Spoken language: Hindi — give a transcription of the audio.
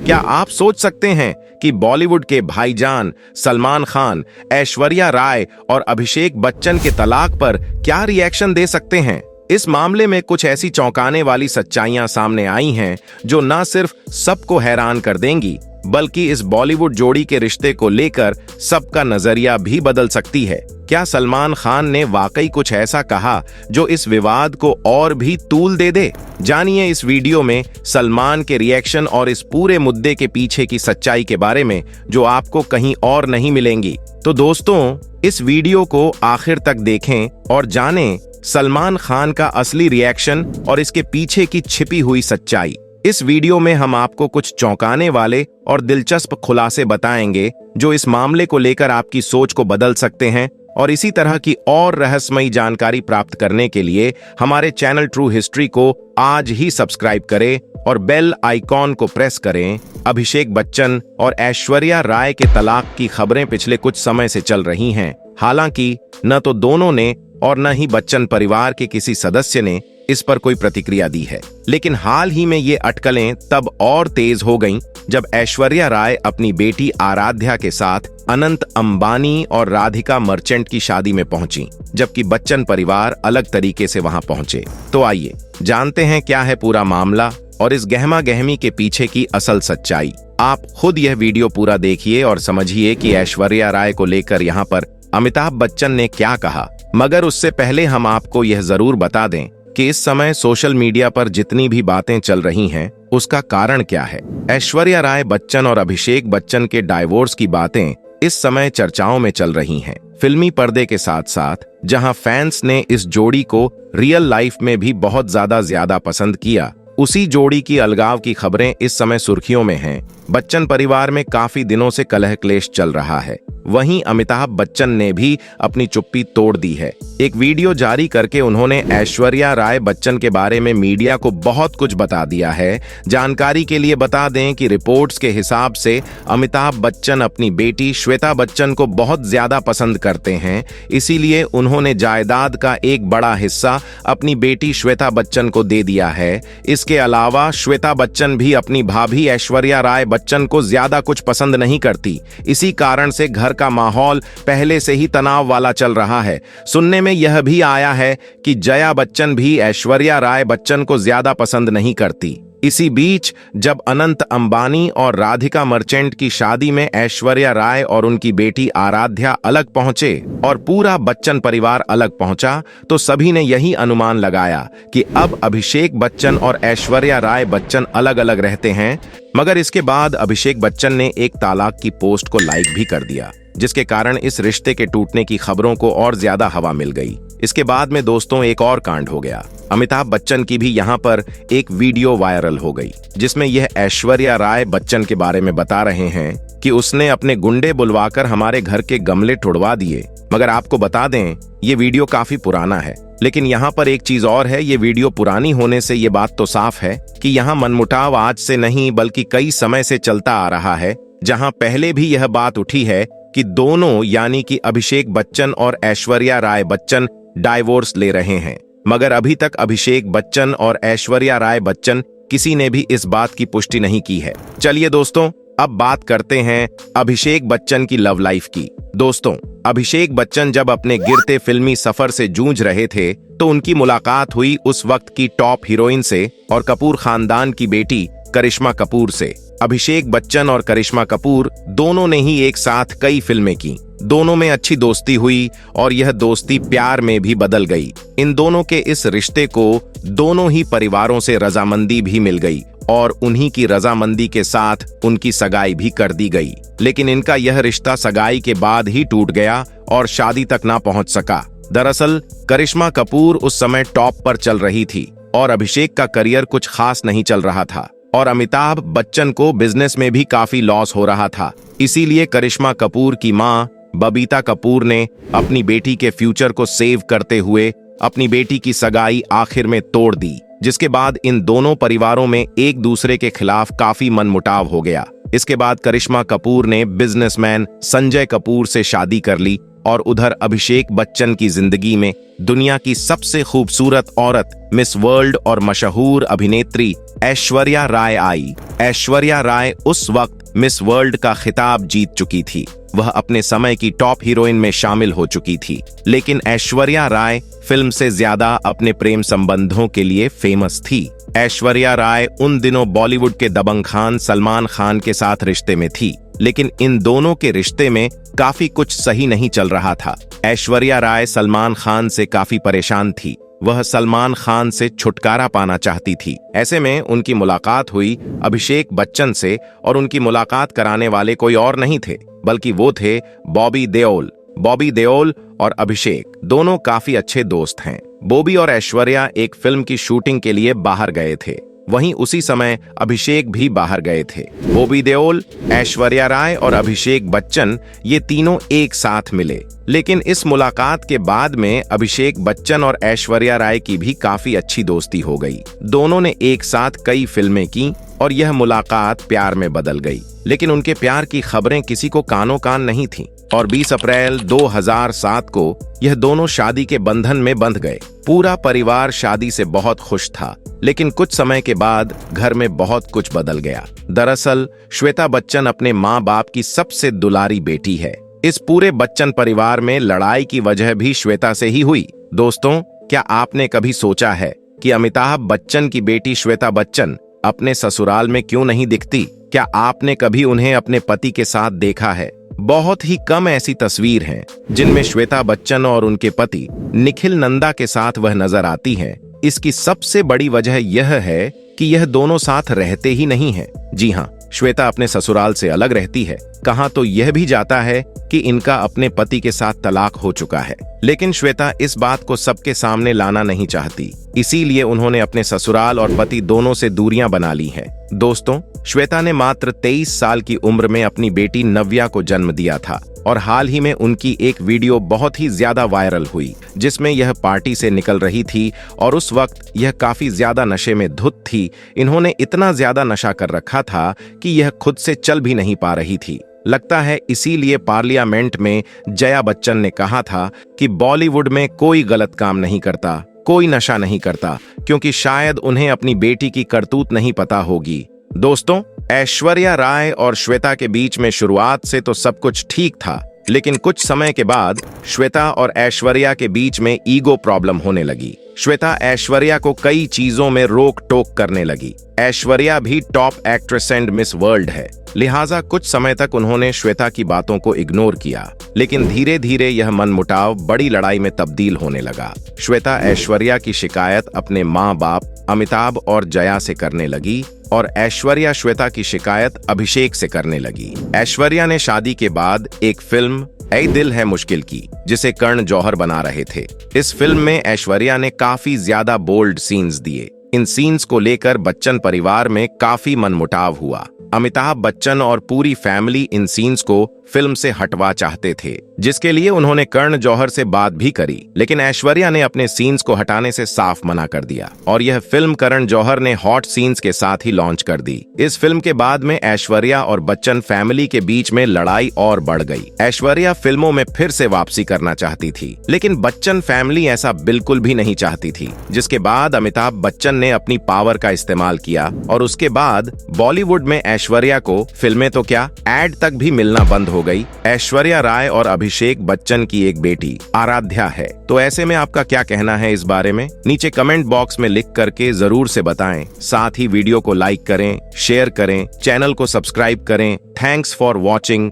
क्या आप सोच सकते हैं कि बॉलीवुड के भाईजान सलमान खान, ऐश्वर्या राय और अभिषेक बच्चन के तलाक पर क्या रिएक्शन दे सकते हैं? इस मामले में कुछ ऐसी चौंकाने वाली सच्चाइयां सामने आई हैं जो न सिर्फ सबको हैरान कर देंगी, बल्कि इस बॉलीवुड जोड़ी के रिश्ते को लेकर सबका नजरिया भी बदल सकती है। क्या सलमान खान ने वाकई कुछ ऐसा कहा जो इस विवाद को और भी तूल दे दे? जानिए इस वीडियो में सलमान के रिएक्शन और इस पूरे मुद्दे के पीछे की सच्चाई के बारे में, जो आपको कहीं और नहीं मिलेंगी। तो दोस्तों, इस वीडियो को आखिर तक देखें और जानें सलमान खान का असली रिएक्शन और इसके पीछे की छिपी हुई सच्चाई। इस वीडियो में हम आपको कुछ चौंकाने वाले और दिलचस्प खुलासे बताएंगे जो इस मामले को लेकर आपकी सोच को बदल सकते हैं। और इसी तरह की और रहस्यमयी जानकारी प्राप्त करने के लिए हमारे चैनल ट्रू हिस्ट्री को आज ही सब्सक्राइब करें और बेल आइकॉन को प्रेस करें। अभिषेक बच्चन और ऐश्वर्या राय के तलाक की खबरें पिछले कुछ समय से चल रही हैं। हालांकि न तो दोनों ने और न ही बच्चन परिवार के किसी सदस्य ने इस पर कोई प्रतिक्रिया दी है, लेकिन हाल ही में ये अटकलें तब और तेज हो गईं जब ऐश्वर्या राय अपनी बेटी आराध्या के साथ अनंत अंबानी और राधिका मर्चेंट की शादी में पहुंची, जबकि बच्चन परिवार अलग तरीके से वहां पहुंचे। तो आइए जानते हैं क्या है पूरा मामला और इस गहमा गहमी के पीछे की असल सच्चाई। आप खुद यह वीडियो पूरा देखिए और समझिए कि ऐश्वर्या राय को लेकर यहाँ पर अमिताभ बच्चन ने क्या कहा। मगर उससे पहले हम आपको यह जरूर बता दें कि इस समय सोशल मीडिया पर जितनी भी बातें चल रही हैं, उसका कारण क्या है। ऐश्वर्या राय बच्चन और अभिषेक बच्चन के डाइवोर्स की बातें इस समय चर्चाओं में चल रही हैं। फिल्मी पर्दे के साथ साथ जहां फैंस ने इस जोड़ी को रियल लाइफ में भी बहुत ज्यादा पसंद किया, उसी जोड़ी की अलगाव की खबरें इस समय सुर्खियों में हैं। बच्चन परिवार में काफी दिनों से कलह क्लेश चल रहा है। वहीं अमिताभ बच्चन ने भी अपनी चुप्पी तोड़ दी है। एक वीडियो जारी करके उन्होंने ऐश्वर्या राय बच्चन के बारे में मीडिया को बहुत कुछ बता दिया है। जानकारी के लिए बता दें कि रिपोर्ट्स के हिसाब से अमिताभ बच्चन अपनी बेटी श्वेता बच्चन को बहुत ज्यादा पसंद करते हैं, इसीलिए उन्होंने जायदाद का एक बड़ा हिस्सा अपनी बेटी श्वेता बच्चन को दे दिया है। इसके अलावा श्वेता बच्चन भी अपनी भाभी ऐश्वर्या राय बच्चन को ज्यादा कुछ पसंद नहीं करती। इसी कारण से घर का माहौल पहले से ही तनाव वाला चल रहा है। सुनने में यह भी आया है कि जया बच्चन भी ऐश्वर्या राय बच्चन को ज्यादा पसंद नहीं करती। इसी बीच जब अनंत अंबानी और राधिका मर्चेंट की शादी में ऐश्वर्या राय और उनकी बेटी आराध्या अलग पहुंचे और पूरा बच्चन परिवार अलग पहुंचा, तो सभी ने यही अनुमान लगाया कि अब अभिषेक बच्चन और ऐश्वर्या राय बच्चन अलग अलग रहते हैं। मगर इसके बाद अभिषेक बच्चन ने एक तालाक की पोस्ट को लाइक भी कर दिया, जिसके कारण इस रिश्ते के टूटने की खबरों को और ज्यादा हवा मिल गई। इसके बाद में दोस्तों एक और कांड हो गया। अमिताभ बच्चन की भी यहाँ पर एक वीडियो वायरल हो गई, जिसमें यह ऐश्वर्या राय बच्चन के बारे में बता रहे हैं कि उसने अपने गुंडे बुलवाकर हमारे घर के गमले टुड़वा दिए। मगर आपको बता दें, ये वीडियो काफी पुराना है। लेकिन यहाँ पर एक चीज और है, ये वीडियो पुरानी होने से ये बात तो साफ है कि यहाँ मनमुटाव आज से नहीं बल्कि कई समय से चलता आ रहा है। जहाँ पहले भी यह बात उठी है कि दोनों यानी कि अभिषेक बच्चन और ऐश्वर्या राय बच्चन डाइवोर्स ले रहे हैं, मगर अभी तक अभिषेक बच्चन और ऐश्वर्या राय बच्चन किसी ने भी इस बात की पुष्टि नहीं की है। चलिए दोस्तों, अब बात करते हैं अभिषेक बच्चन की लव लाइफ की। दोस्तों, अभिषेक बच्चन जब अपने गिरते फिल्मी सफर से जूझ रहे थे, तो उनकी मुलाकात हुई उस वक्त की टॉप हीरोइन से और कपूर खानदान की बेटी करिश्मा कपूर से। अभिषेक बच्चन और करिश्मा कपूर दोनों ने ही एक साथ कई फिल्में की। दोनों में अच्छी दोस्ती हुई और यह दोस्ती प्यार में भी बदल गई। इन दोनों के इस रिश्ते को दोनों ही परिवारों से रजामंदी भी मिल गई और उन्हीं की रजामंदी के साथ उनकी सगाई भी कर दी गई। लेकिन इनका यह रिश्ता सगाई के बाद ही टूट गया और शादी तक ना पहुंच सका। दरअसल करिश्मा कपूर उस समय टॉप पर चल रही थी और अभिषेक का करियर कुछ खास नहीं चल रहा था और अमिताभ बच्चन को बिजनेस में भी काफी लॉस हो रहा था। इसीलिए करिश्मा कपूर की मां बबीता कपूर ने अपनी बेटी के फ्यूचर को सेव करते हुए अपनी बेटी की सगाई आखिर में तोड़ दी, जिसके बाद इन दोनों परिवारों में एक दूसरे के खिलाफ काफी मनमुटाव हो गया। इसके बाद करिश्मा कपूर ने बिजनेसमैन संजय कपूर से शादी कर ली, और उधर अभिषेक बच्चन की जिंदगी में दुनिया की सबसे खूबसूरत औरत मिस वर्ल्ड और मशहूर अभिनेत्री ऐश्वर्या राय आई। ऐश्वर्या राय उस वक्त मिस वर्ल्ड का खिताब जीत चुकी थी। वह अपने समय की टॉप हीरोइन में शामिल हो चुकी थी। लेकिन ऐश्वर्या राय फिल्म से ज्यादा अपने प्रेम संबंधों के लिए फेमस थी। ऐश्वर्या राय उन दिनों बॉलीवुड के दबंग खान सलमान खान के साथ रिश्ते में थी, लेकिन इन दोनों के रिश्ते में काफी कुछ सही नहीं चल रहा था। ऐश्वर्या राय सलमान खान से काफी परेशान थी। वह सलमान खान से छुटकारा पाना चाहती थी। ऐसे में उनकी मुलाकात हुई अभिषेक बच्चन से, और उनकी मुलाकात कराने वाले कोई और नहीं थे बल्कि वो थे बॉबी देओल। बॉबी देओल और अभिषेक दोनों काफी अच्छे दोस्त हैं। बॉबी और ऐश्वर्या एक फिल्म की शूटिंग के लिए बाहर गए थे। वहीं उसी समय अभिषेक भी बाहर गए थे। बॉबी देओल, ऐश्वर्या राय और अभिषेक बच्चन ये तीनों एक साथ मिले। लेकिन इस मुलाकात के बाद में अभिषेक बच्चन और ऐश्वर्या राय की भी काफी अच्छी दोस्ती हो गई। दोनों ने एक साथ कई फिल्में की और यह मुलाकात प्यार में बदल गई। लेकिन उनके प्यार की खबरें किसी को कानो कान नहीं थीं और 20 अप्रैल 2007 को यह दोनों शादी के बंधन में बंध गए। पूरा परिवार शादी से बहुत खुश था, लेकिन कुछ समय के बाद घर में बहुत कुछ बदल गया। दरअसल श्वेता बच्चन अपने माँ बाप की सबसे दुलारी बेटी है। इस पूरे बच्चन परिवार में लड़ाई की वजह भी श्वेता से ही हुई। दोस्तों, क्या आपने कभी सोचा है कि अमिताभ बच्चन की बेटी श्वेता बच्चन अपने ससुराल में क्यों नहीं दिखती? क्या आपने कभी उन्हें अपने पति के साथ देखा है? बहुत ही कम ऐसी तस्वीर हैं जिनमें श्वेता बच्चन और उनके पति निखिल नंदा के साथ वह नजर आती हैं। इसकी सबसे बड़ी वजह यह है कि यह दोनों साथ रहते ही नहीं हैं। जी हाँ, श्वेता अपने ससुराल से अलग रहती है। कहाँ तो यह भी जाता है कि इनका अपने पति के साथ तलाक हो चुका है। लेकिन श्वेता इस बात को सबके सामने लाना नहीं चाहती, इसीलिए उन्होंने अपने ससुराल और पति दोनों से दूरियां बना ली हैं। दोस्तों, श्वेता ने मात्र 23 साल की उम्र में अपनी बेटी नव्या को जन्म दिया था और हाल ही में उनकी एक वीडियो बहुत ही ज्यादा वायरल हुई, जिसमें यह पार्टी से निकल रही थी और उस वक्त यह काफी ज्यादा नशे में धुत थी। इन्होंने इतना ज्यादा नशा कर रखा था कि यह खुद से चल भी नहीं पा रही थी। लगता है इसीलिए पार्लियामेंट में जया बच्चन ने कहा था कि बॉलीवुड में कोई गलत काम नहीं करता, कोई नशा नहीं करता, क्योंकि शायद उन्हें अपनी बेटी की करतूत नहीं पता होगी। दोस्तों, ऐश्वर्या राय और श्वेता के बीच में शुरुआत से तो सब कुछ ठीक था, लेकिन कुछ समय के बाद श्वेता और ऐश्वर्या के बीच में ईगो प्रॉब्लम होने लगी। श्वेता ऐश्वर्या को कई चीजों में रोक टोक करने लगी। ऐश्वर्या भी top actress and miss world है, लिहाजा कुछ समय तक उन्होंने श्वेता की बातों को इग्नोर किया। लेकिन धीरे धीरे यह मनमुटाव बड़ी लड़ाई में तब्दील होने लगा। श्वेता ऐश्वर्या की शिकायत अपने माँ बाप अमिताभ और जया से करने लगी और ऐश्वर्या श्वेता की शिकायत अभिषेक से करने लगी। ऐश्वर्या ने शादी के बाद एक फिल्म ऐ दिल है मुश्किल की, जिसे करण जौहर बना रहे थे। इस फिल्म में ऐश्वर्या ने काफी ज्यादा बोल्ड सीन्स दिए। इन सीन्स को लेकर बच्चन परिवार में काफी मनमुटाव हुआ। अमिताभ बच्चन और पूरी फैमिली इन सीन्स को फिल्म से हटवा चाहते थे, जिसके लिए उन्होंने करण जौहर से बात भी करी, लेकिन ऐश्वर्या ने अपने सीन्स को हटाने से साफ मना कर दिया और यह फिल्म करण जौहर ने हॉट सीन्स के साथ ही लॉन्च कर दी। इस फिल्म के बाद में ऐश्वर्या और बच्चन फैमिली के बीच में लड़ाई और बढ़ गई। ऐश्वर्या फिल्मों में फिर से वापसी करना चाहती थी, लेकिन बच्चन फैमिली ऐसा बिल्कुल भी नहीं चाहती थी, जिसके बाद अमिताभ बच्चन ने अपनी पावर का इस्तेमाल किया और उसके बाद बॉलीवुड में ऐश्वर्या को फिल्में तो क्या, एड तक भी मिलना बंद हो गई। ऐश्वर्या राय और अभिषेक बच्चन की एक बेटी आराध्या है। तो ऐसे में आपका क्या कहना है इस बारे में? नीचे कमेंट बॉक्स में लिख करके जरूर से बताएं। साथ ही वीडियो को लाइक करें, शेयर करें, चैनल को सब्सक्राइब करें। Thanks for watching.